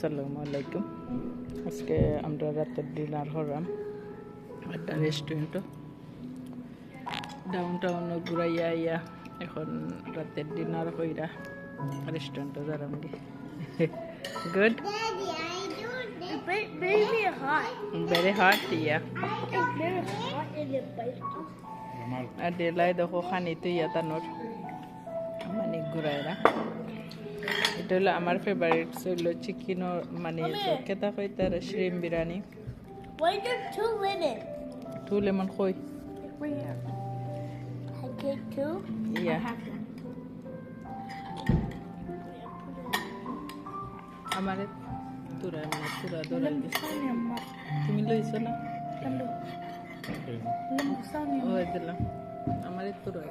আসসালামু আলাইকুম। আজকে আমরা রাতের ডিনার হলাম একটা রেস্টুরেন্টও ডাউন টাউনও ঘুরাইয়া আইয়া এখন রাতের ডিনার কইরা রেস্টুরেন্টও যারাম গে। Good, Very hot. Very hot yeah. It's very hot in the place. আর ডেলাই দেখো খানি তো ইয়া তানোর মানে ঘুরাইরা। এটা হলো আমার ফেভারিট হইলো চিকেন মানে কেতা কইতার shrimp biryani. Why is there two lemon? Two lemon কই Bring it. I get two. Yeah I have one. আমার তুরা মানে তুরা ধরা তুমি লইছো না ও দিলাম আমার তুরা